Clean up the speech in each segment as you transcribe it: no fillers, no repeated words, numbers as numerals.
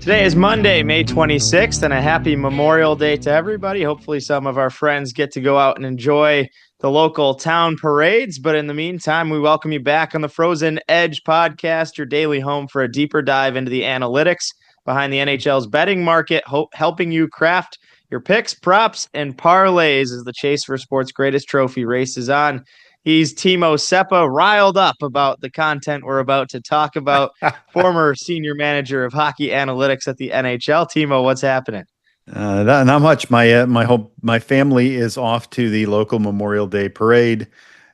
Today is Monday, May 26th, and a happy Memorial Day to everybody. Hopefully, some of our friends get to go out and enjoy the local town parades. But in the meantime, we welcome you back on the Frozen Edge podcast, your daily home for a deeper dive into the analytics behind the NHL's betting market, helping you craft your picks, props, and parlays as the chase for sports' greatest trophy races on. He's Timo Seppa, riled up about the content we're about to talk about. Former senior manager of hockey analytics at the NHL. Timo, what's happening? Not much. My family is off to the local Memorial Day parade,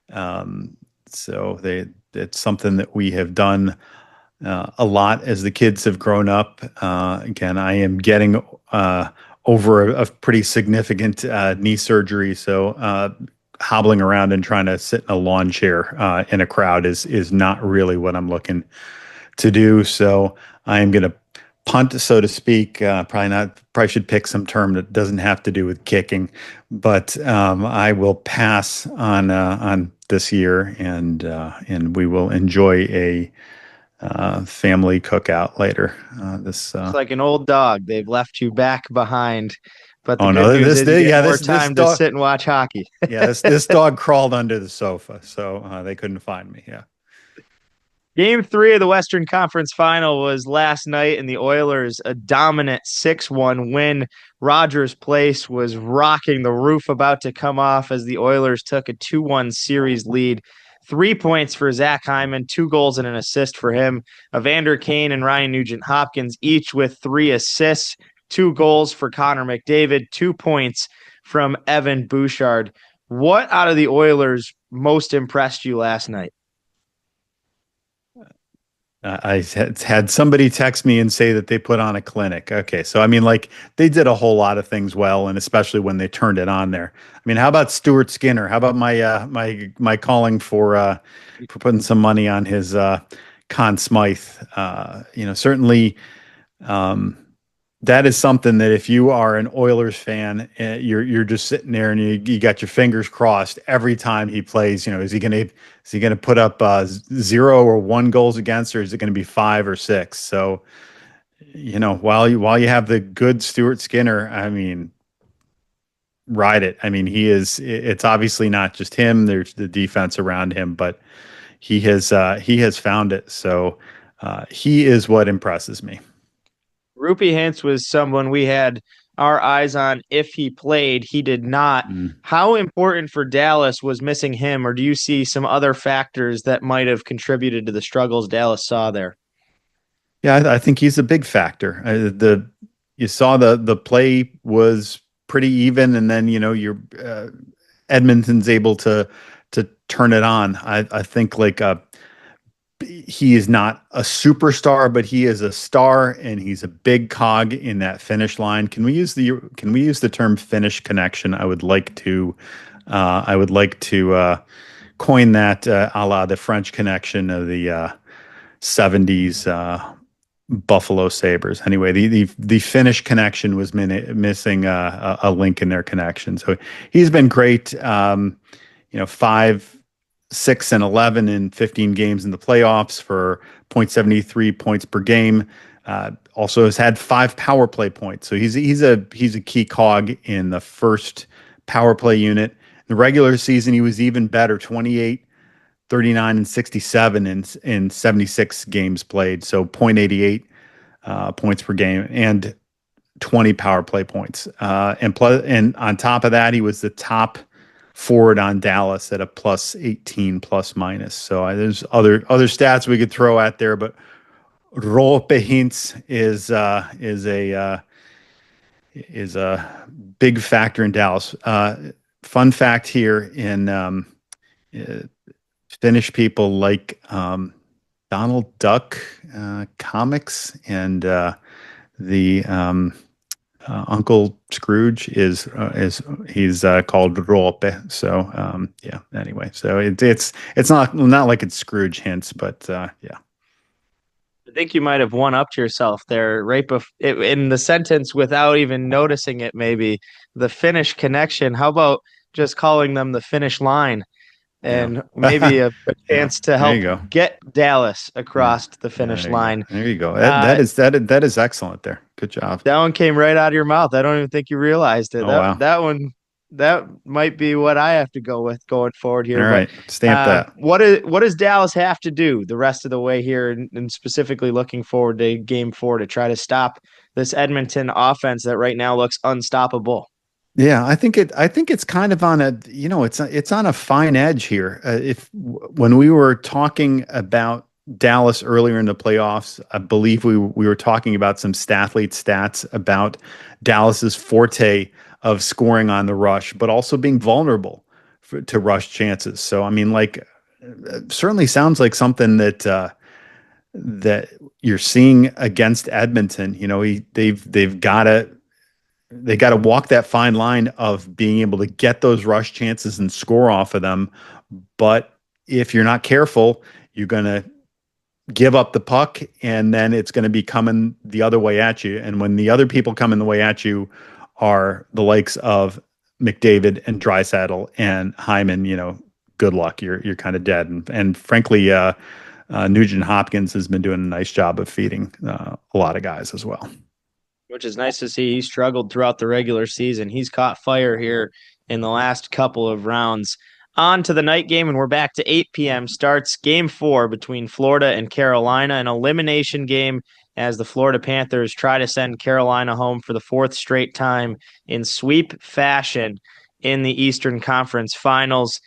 so it's something that we have done a lot as the kids have grown up. Again, I am getting over a pretty significant knee surgery, so hobbling around and trying to sit in a lawn chair in a crowd is not really what I'm looking to do. So I am going to punt, so to speak. Probably should pick some term that doesn't have to do with kicking, but I will pass on this year, and we will enjoy a family cookout later. It's like an old dog. They've left you back behind. But the good news is you get more time to sit and watch hockey. This dog crawled under the sofa, so they couldn't find me. Yeah. Game 3 of the Western Conference Final was last night, and the Oilers, a dominant 6-1 win. Rogers Place was rocking, the roof about to come off as the Oilers took a 2-1 series lead. 3 points for Zach Hyman, 2 goals and an assist for him. Evander Kane and Ryan Nugent-Hopkins each with 3 assists. 2 goals for Connor McDavid, 2 points from Evan Bouchard. What out of the Oilers most impressed you last night? I had somebody text me and say that they put on a clinic. Okay, so I mean, like, they did a whole lot of things well, and especially when they turned it on there. I mean, how about Stuart Skinner? How about my calling for putting some money on his Conn Smythe? Certainly. That is something that if you are an Oilers fan, you're just sitting there and you got your fingers crossed every time he plays. Is he gonna put up 0 or 1 goals against, or is it going to be 5 or 6? So, while you have the good Stuart Skinner, I mean, ride it. I mean, it's obviously not just him. There's the defense around him, but he has found it. So he is what impresses me. Rupee Hintz was someone we had our eyes on if he played. He did not. How important for Dallas was missing him, or do you see some other factors that might have contributed to the struggles Dallas saw there? Yeah, I think he's a big factor. You saw the play was pretty even, and then your Edmonton's able to turn it on. I think he is not a superstar, but he is a star, and he's a big cog in that finish line. Can we use the term finish connection? I would like to coin that a la the French connection of the 70s Buffalo Sabres. Anyway, the Finnish connection was missing a link in their connection. So he's been great. 5, 6, and 11 in 15 games in the playoffs for 0.73 points per game. Also has had 5 power play points. So he's a key cog in the first power play unit. In the regular season, he was even better, 28, 39, and 67 in 76 games played. So 0.88 points per game and 20 power play points. And on top of that, he was the top forward on Dallas at a +18 plus minus. So there's other stats we could throw out there, but Roope Hintz is a big factor in Dallas. Fun fact here in Finnish people like Donald Duck comics, and the Uncle Scrooge is he's called Roope. So yeah. Anyway, so it's not like it's Scrooge Hintz, but yeah. I think you might have one-upped yourself there, right? In the sentence without even noticing it. Maybe the Finnish connection. How about just calling them the finish line? Yeah. and maybe a Yeah. chance to There you help go. get Dallas Yeah. across the finish There you go. line. There you go. Uh, That is excellent there. Good job. that one came right out of your mouth. I don't even think you realized it. Oh That wow. that one that might be what I have to go with going forward All here. But right. Stamp that. what does Dallas have to do the rest of the way here, and specifically looking forward to Game 4 to try to stop this Edmonton offense that right now looks unstoppable? Yeah, I think it's kind of on a, it's on a fine edge here. If when we were talking about Dallas earlier in the playoffs, I believe we were talking about some stathlete stats about Dallas's forte of scoring on the rush, but also being vulnerable to rush chances. So I mean, like, certainly sounds like something that you're seeing against Edmonton. They've got to walk that fine line of being able to get those rush chances and score off of them. But if you're not careful, you're going to give up the puck, and then it's going to be coming the other way at you. And when the other people coming the way at you are the likes of McDavid and Draisaitl and Hyman, good luck. You're kind of dead. And frankly, Nugent Hopkins has been doing a nice job of feeding a lot of guys as well. Which is nice to see. He struggled throughout the regular season. He's caught fire here in the last couple of rounds. On to the night game, and we're back to 8 p.m. starts Game 4 between Florida and Carolina, an elimination game as the Florida Panthers try to send Carolina home for the fourth straight time in sweep fashion in the Eastern Conference Finals.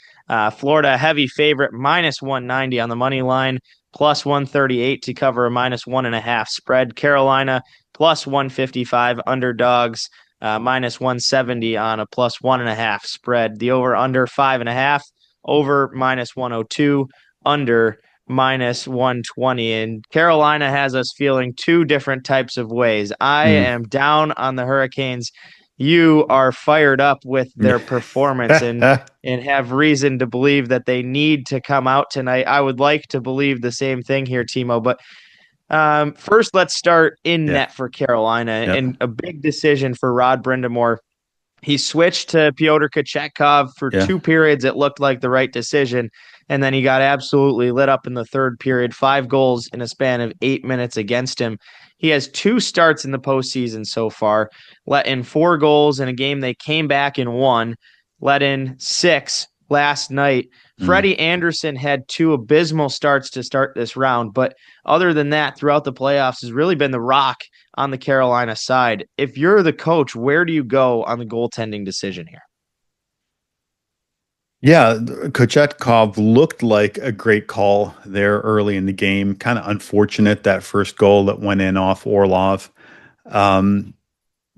Florida, a heavy favorite, minus 190 on the money line, plus 138 to cover a minus 1.5 spread. Carolina, plus 155 underdogs, minus 170 on a plus 1.5 spread. The over under 5.5, over minus 102, under minus 120. And Carolina has us feeling two different types of ways. I Mm. am down on the Hurricanes. You are fired up with their performance and have reason to believe that they need to come out tonight. I would like to believe the same thing here, Timo, but first, let's start in Yeah. net for Carolina Yep. and a big decision for Rod Brindamore. He switched to Pyotr Kochetkov for Yeah. 2 periods. It looked like the right decision. And then he got absolutely lit up in the third period. 5 goals in a span of 8 minutes against him. He has 2 starts in the postseason so far, let in 4 goals in a game they came back and won, let in 6 last night. Mm. Freddie Anderson had 2 abysmal starts to start this round, but other than that, throughout the playoffs, has really been the rock on the Carolina side. If you're the coach, where do you go on the goaltending decision here? Yeah, Kochetkov looked like a great call there early in the game. Kind of unfortunate that first goal that went in off Orlov. Um,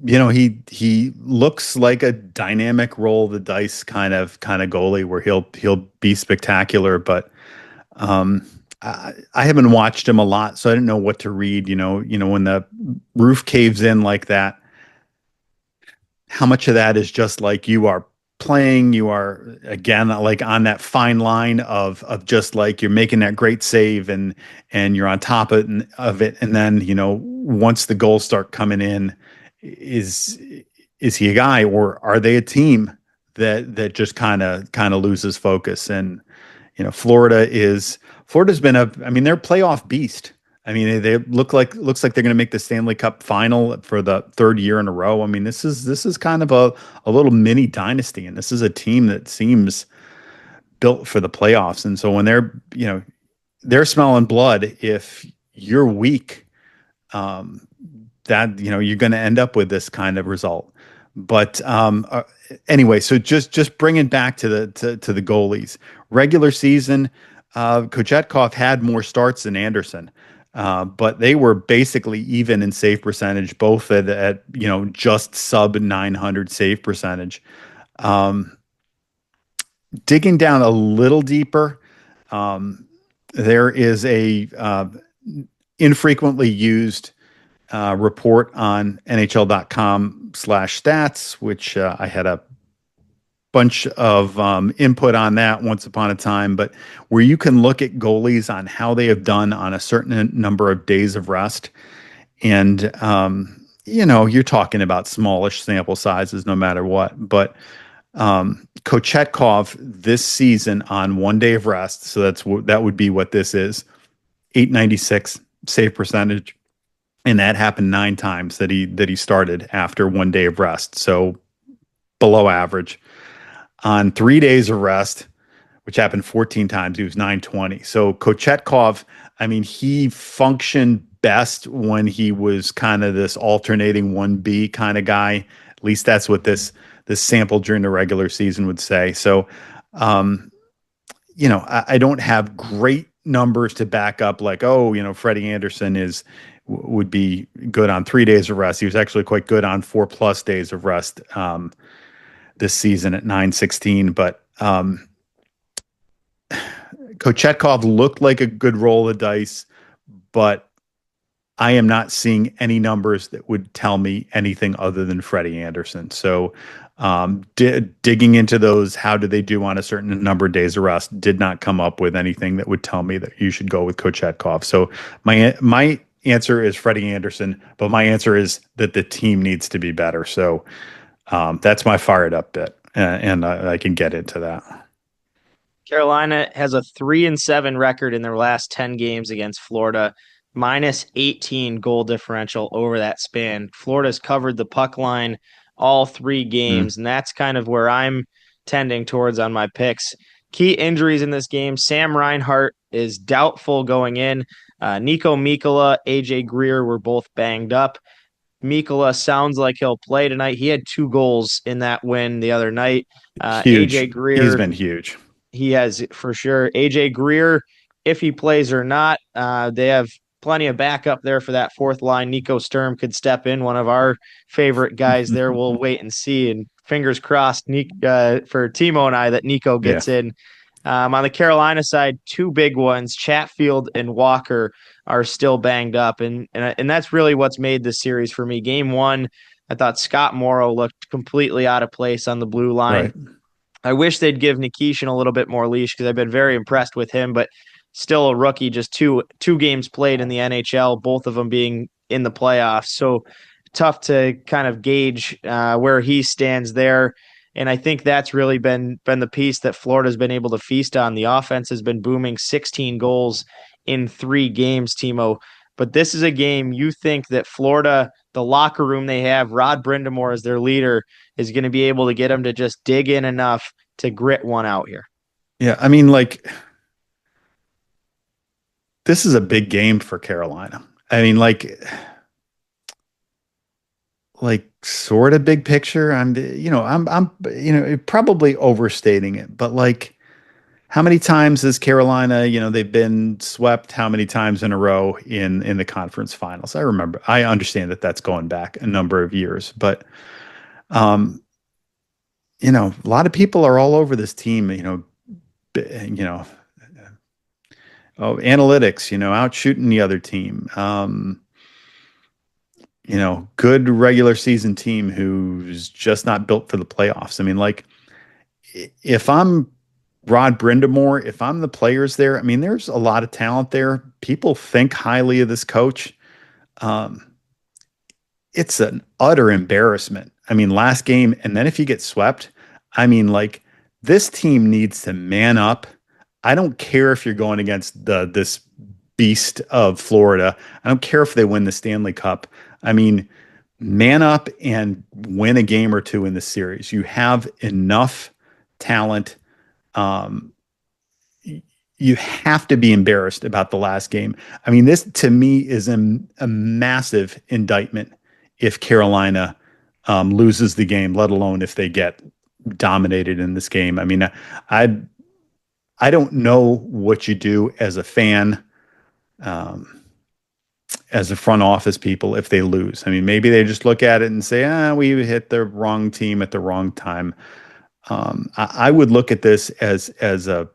he looks like a dynamic roll the dice kind of goalie where he'll be spectacular, but I haven't watched him a lot, so I didn't know what to read. When the roof caves in like that, how much of that is just like you are playing, you are again like on that fine line of just like you're making that great save and you're on top of it, and then once the goals start coming in, is he a guy, or are they a team that just kind of loses focus? And Florida's been I mean, they're a playoff beast. I mean, they looks like they're going to make the Stanley Cup final for the third year in a row. I mean, this is kind of a little mini dynasty, and this is a team that seems built for the playoffs. And so when they're smelling blood, if you're weak, that you're going to end up with this kind of result. But anyway, so just bringing back to the goalies. Regular season, Kochetkov had more starts than Anderson, but they were basically even in save percentage, both at just sub 900 save percentage. Digging down a little deeper, there is a infrequently used report on NHL.com/stats, which I had a bunch of input on that once upon a time, but where you can look at goalies on how they have done on a certain number of days of rest. And, you're talking about smallish sample sizes no matter what. But Kochetkov this season on 1 day of rest, so that would be what this is. 896 save percentage, and that happened 9 times that he started after 1 day of rest, so below average. On 3 days of rest, which happened 14 times, he was 920. So Kochetkov, I mean, he functioned best when he was kind of this alternating 1B kind of guy. At least that's what this sample during the regular season would say. So, um, I don't have great numbers to back up like, oh, Freddie Anderson would be good on 3 days of rest. He was actually quite good on 4+ days of rest this season at 916. But Kochetkov looked like a good roll of dice, but I am not seeing any numbers that would tell me anything other than Freddie Anderson. So digging into those, how do they do on a certain number of days of rest, did not come up with anything that would tell me that you should go with Kochetkov. So my answer is Freddie Anderson, but my answer is that the team needs to be better. So that's my fired up bit, and I can get into that. Carolina has a 3-7 record in their last 10 games against Florida, minus 18 goal differential over that span. Florida's covered the puck line all 3 games, and that's kind of where I'm tending towards on my picks. Key injuries in this game: Sam Reinhart is doubtful going in. Nico Mikkola, AJ Greer were both banged up. Mikkola sounds like he'll play tonight. He had 2 goals in that win the other night. Huge. AJ Greer, He's been huge. he has for sure. AJ Greer, if he plays or not, they have plenty of backup there for that fourth line. Nico Sturm could step in, one of our favorite guys there. We'll wait and see. And fingers crossed for Timo and I that Nico Yeah. gets in. On the Carolina side, 2 big ones, Chatfield and Walker, are still banged up. And that's really what's made this series for me. Game 1, I thought Scott Morrow looked completely out of place on the blue line. Right. I wish they'd give Nikishin a little bit more leash because I've been very impressed with him, but still a rookie, just two games played in the NHL, both of them being in the playoffs. So tough to kind of gauge where he stands there. And I think that's really been the piece that Florida's been able to feast on. The offense has been booming, 16 goals in 3 games, Timo. But this is a game you think that Florida, the locker room they have, Rod Brindamore as their leader, is going to be able to get them to just dig in enough to grit one out here. Yeah, I mean, like, this is a big game for Carolina. I mean, like sort of big picture. I'm probably overstating it, but like, how many times has Carolina, they've been swept how many times in a row in the conference finals? I understand that that's going back a number of years, but a lot of people are all over this team, analytics, out shooting the other team. Good regular season team who's just not built for the playoffs. I mean, like, if I'm Rod Brindamore, if I'm the players there, I mean, there's a lot of talent there. People think highly of this coach. It's an utter embarrassment. I mean, last game, and then if you get swept, I mean, like, this team needs to man up. I don't care if you're going against this beast of Florida. I don't care if they win the Stanley Cup. I mean, man up and win a game or two in the series. You have enough talent. You have to be embarrassed about the last game. I mean, this to me is a massive indictment if Carolina loses the game, let alone if they get dominated in this game. I mean, I don't know what you do as a fan, as a front office people, if they lose. I mean, maybe they just look at it and say, we hit the wrong team at the wrong time. I would look at this as a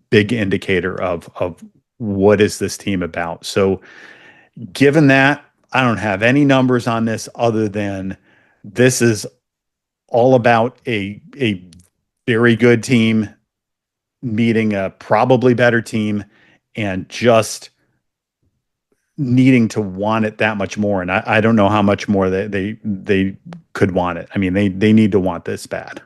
big indicator of what is this team about. So given that, I don't have any numbers on this other than this is all about a very good team meeting a probably better team and just needing to want it that much more. And I don't know how much more they could want it. I mean, they need to want this bad.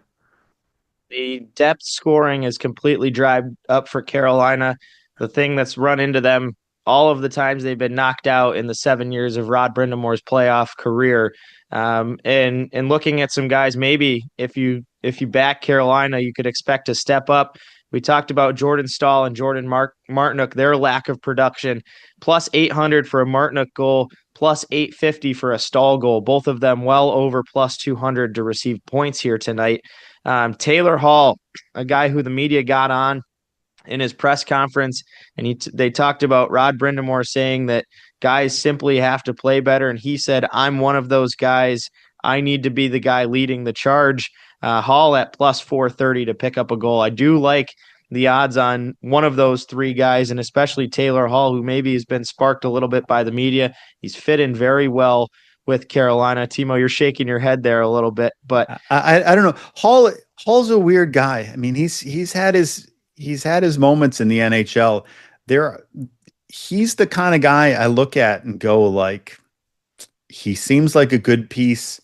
The depth scoring is completely dried up for Carolina. The thing that's run into them all of the times they've been knocked out in the 7 years of Rod Brindamore's playoff career. And looking at some guys, maybe if you back Carolina, you could expect a step up. We talked about Jordan Stahl and Jordan Martinook, their lack of production, plus 800 for a Martinook goal, plus 850 for a Stahl goal. Both of them well over plus 200 to receive points here tonight. Taylor Hall, a guy who the media got on in his press conference, and they talked about Rod Brindamore saying that guys simply have to play better, and he said, "I'm one of those guys. I need to be the guy leading the charge." Hall at plus 430 to pick up a goal. I do like the odds on one of those three guys, and especially Taylor Hall, who maybe has been sparked a little bit by the media. He's fit in very well with Carolina. Timo, you're shaking your head there a little bit, but I don't know. Hall's a weird guy. I mean, he's had his moments in the NHL. He's the kind of guy I look at and go like, he seems like a good piece.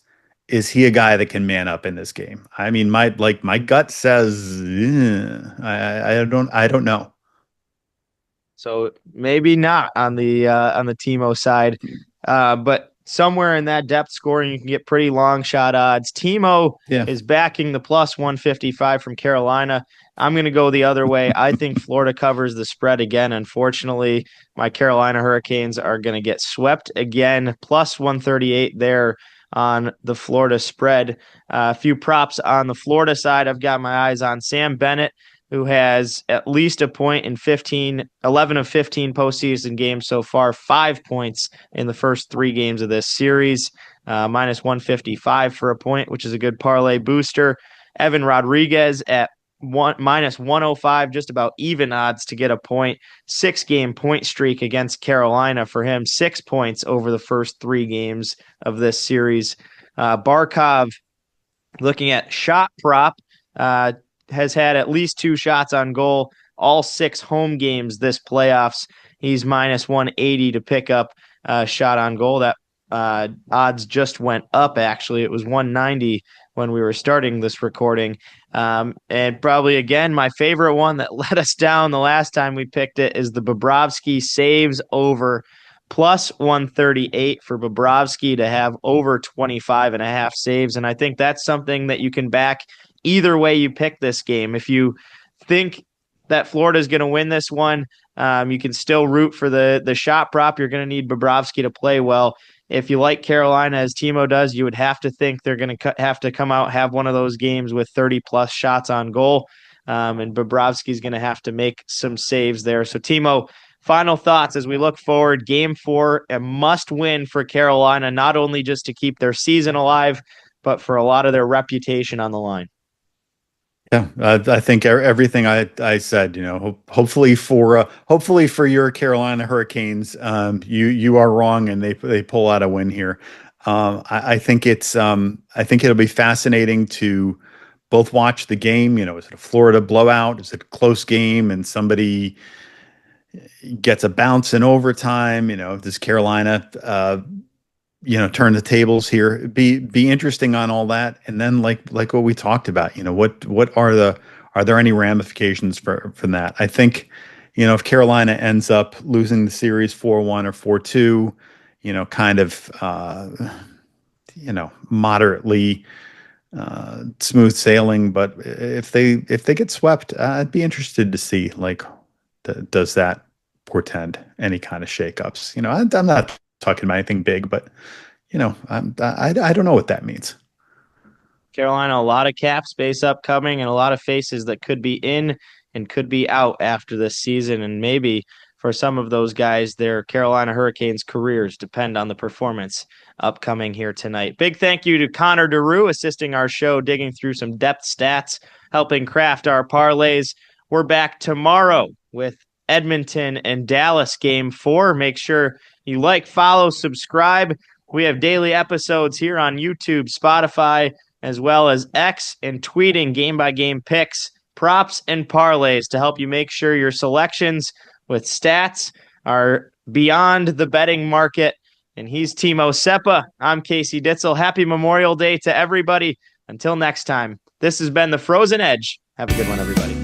Is he a guy that can man up in this game? I mean, my gut says, I don't know. So maybe not on the Timo side, but somewhere in that depth scoring, you can get pretty long shot odds. Timo is backing the plus 155 from Carolina. I'm going to go the other way. I think Florida covers the spread again. Unfortunately, my Carolina Hurricanes are going to get swept again. Plus 138 there on the Florida spread. A few props on the Florida side. I've got my eyes on Sam Bennett, who has at least a point in 11 of 15 postseason games so far, 5 points in the first 3 games of this series, minus 155 for a point, which is a good parlay booster. Evan Rodriguez at minus 105, just about even odds to get a point. 6-game point streak against Carolina for him, 6 points over the first 3 games of this series. Barkov, looking at shot prop, has had at least 2 shots on goal all 6 home games this playoffs. He's minus 180 to pick up a shot on goal. That odds just went up, actually. It was 190 when we were starting this recording. And probably, again, my favorite one that let us down the last time we picked it is the Bobrovsky saves over, plus 138 for Bobrovsky to have over 25 and a half saves. And I think that's something that you can back either way you pick this game. If you think that Florida is going to win this one, you can still root for the shot prop. You're going to need Bobrovsky to play well. If you like Carolina, as Timo does, you would have to think they're going to have to come out, have one of those games with 30-plus shots on goal, and Bobrovsky's going to have to make some saves there. So, Timo, final thoughts as we look forward. Game 4, a must-win for Carolina, not only just to keep their season alive, but for a lot of their reputation on the line. Yeah, I think everything I said, hopefully for your Carolina Hurricanes, you are wrong and they pull out a win here. I think it'll be fascinating to both watch the game. Is it a Florida blowout? Is it a close game and somebody gets a bounce in overtime? Does Carolina turn the tables here? Be interesting on all that. And then like what we talked about, are there any ramifications from that? I think, if Carolina ends up losing the series 4-1 or 4-2, kind of, moderately smooth sailing. But if they get swept, I'd be interested to see, does that portend any kind of shakeups? I'm not talking about anything big, but I don't know what that means. Carolina, a lot of cap space upcoming and a lot of faces that could be in and could be out after this season. And maybe for some of those guys, their Carolina Hurricanes careers depend on the performance upcoming here tonight. Big thank you to Connor DeRue assisting our show, digging through some depth stats, helping craft our parlays. We're back tomorrow with Edmonton and Dallas game 4. Make sure you like, follow, subscribe. We have daily episodes here on YouTube, Spotify, as well as X, and tweeting game-by-game picks, props, and parlays to help you make sure your selections with stats are beyond the betting market. And he's Timo Seppa. I'm Casey Ditzel. Happy Memorial Day to everybody. Until next time. This has been the Frozen Edge. Have a good one, everybody.